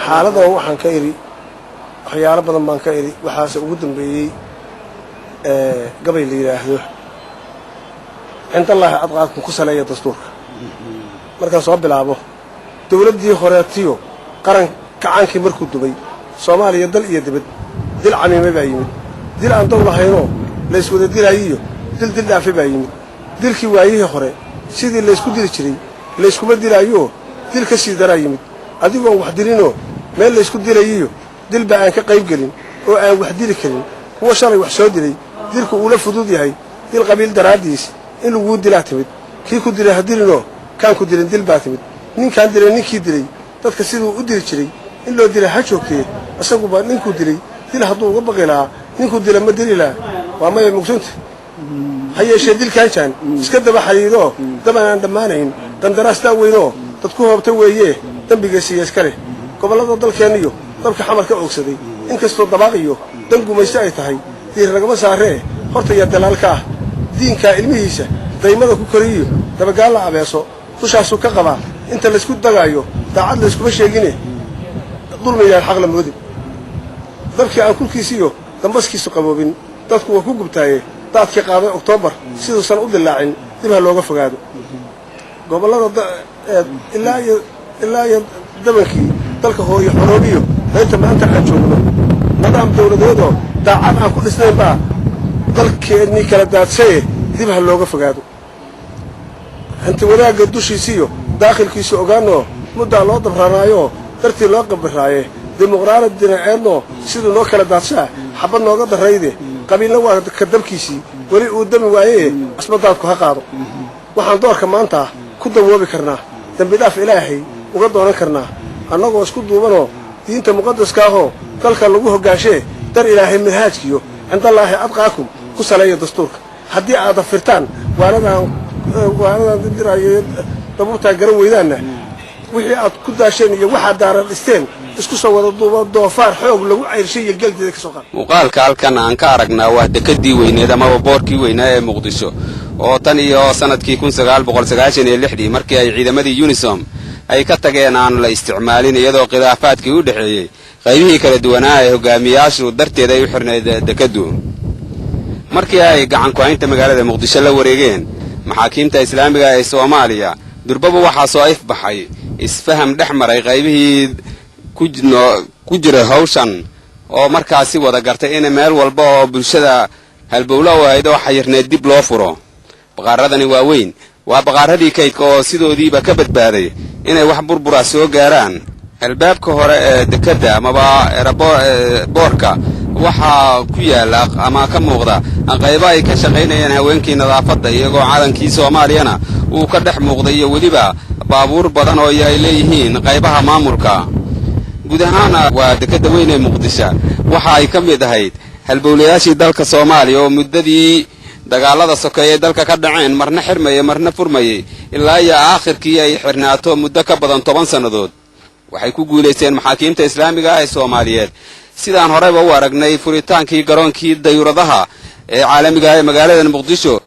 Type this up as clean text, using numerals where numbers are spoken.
حالة وحن كيري خيار بدن من كيري وحاس وجودن بي قبل اللي يراهده أنت الله أطغاكم كسلية دستور مركز صوب لعبه دولتي خراتيو قرن كعنك مركود دبي صومالي يدل يدبد دل عميم بعيم دل عن دولة هينو ليس وده دل عيو دل عفي بعيم دل كوايه خرا سيد اللي يسكت دل شري اللي يسكت دل عيو دل كسي درايم أديكم وحدينه ما اللي يسكت دل عيو دل بعن كقريب قلين أو وحدين كلين هو شري وحسود لي دل كأولى فضودي هاي دل قبيل دراديس إنه وود دل اعتمد كي كود دل هدينه كان كود دل بعتمد نين كان دل نين كي دلي تذكسيده ودل شري إلا دل حشوكي أسقوا نين كود دلي دل هدوه وبقينا نين كود دل ما دل لا وما يمكنت هي شيء دل كان إسكت بحريره دمنا عند مانين دم دراسة وينه تذكوه بتويه دم بيجسي يسكره قبل هذا دل كانيو دل كحمر كأوكسدي إنك استوى دباغيو دم جو ميسايته هاي دير رقم سعره خرط يدلال كاه دين كإلميسة دايما ذو كوريو دبقى الله عبيسو توش عسو كقبا أنت اللي سكوت دقايو تعال اللي سكوت شيء جنيه ظلم إلى الحق لما ودي ذلك عن كل كيسيو دم بس كيسو قبوبين تذكوا كوكو بتاعي تعطي قاضي أكتوبر سيدو سنة أود اللاعين تبها اللوجة فقادو قبل هذا إلا دمكي تلك هو يحرميو أنت ما أنت حجونا نظام دولة دودو تعال عن كل سنة بقى ذلك إني كلا شيء تبها اللوجة فقادو أنت ولا قدوش يسيو داخل كيسو أجانو مدة الله ضررايو ترتي لاقب برايه ديمقراطية دينعينو سيدو نو كلا داتشا حبل نوغا دريده قبيلنا waa kadabkiisi wali uu dami waayay asbadaadku ha qaado waxaan doorka maanta ku dawoobi karnaa dambi dhaaf ilaahay uga dooran karnaa annagoo isku duubano diinta muqaddaska ah dalka lagu hoggaashay dar ilaahay manhajkiyo inta ilaahay adqaakum ku saleeyo dastuurka haddii aad firtaan waanadan diraayo dabuurta garan weydaana wixii aad ku daasheen iyo waxa daaran isteen isku soo wada duuba doofaar xoog lagu ceyrshay galdeeda ka soo qaad muuqaalka halkan aan ka aragnaa waa dekadii weyneed ama boorkii weynaa ee Muqdisho oo tan iyo sanadkii 1996 markii ay ciidamadii UNISOM ay ka tageen aan la isticmaalin iyadoo khilaafaadkii u dhaxeeyay qaybihii kala duwanaa ee hogaamiyaashu darteed ay u xirneed dekadu markii ay gacan ku haynta magaalada Muqdisho la wareegeen maxaakiimta islaamiga ee Soomaaliya durbaba waxa soo ifbaxay isfaham dhaxmaray qaybihii ku jira hawshan oo markaasi wada gartay in meel walba oo bulshada halbowla waaydo xayirneed dib loo furo baqaaradani waa weyn waa baqaaradii kaydka oo sidoodiiba ka badbaaday inay wax burbura soo gaaraan albaabka hore ee dekada ama boorka waxa ku yaala ama ka muuqda qaybo ay ka shaqeynayaan haweenkii nadaafadda iyagoo calankii Soomaaliyana uu ka dhex muuqday iyo waliba baabuur badan oo ay leeyihiin qaybaha maamulka guud ahaan waa dekada weyn ee Muqdisho waxa ay ka mid ahayd halbowlayaashii dalka Soomaaliya oo muddadii dagaalada sokeeyay dalka ka dhaceen marna xirmay marna furmay ilaa iyo aakhirkii ay xirnaato muddo ka badan 10 sanadood waxay ku guuleysteen maxaakiimta islaamiga ee Soomaaliyeed sidaan horeba u aragnay furitaankii garoonkii dayuuradaha ee caalamiga ee magaalada Muqdisho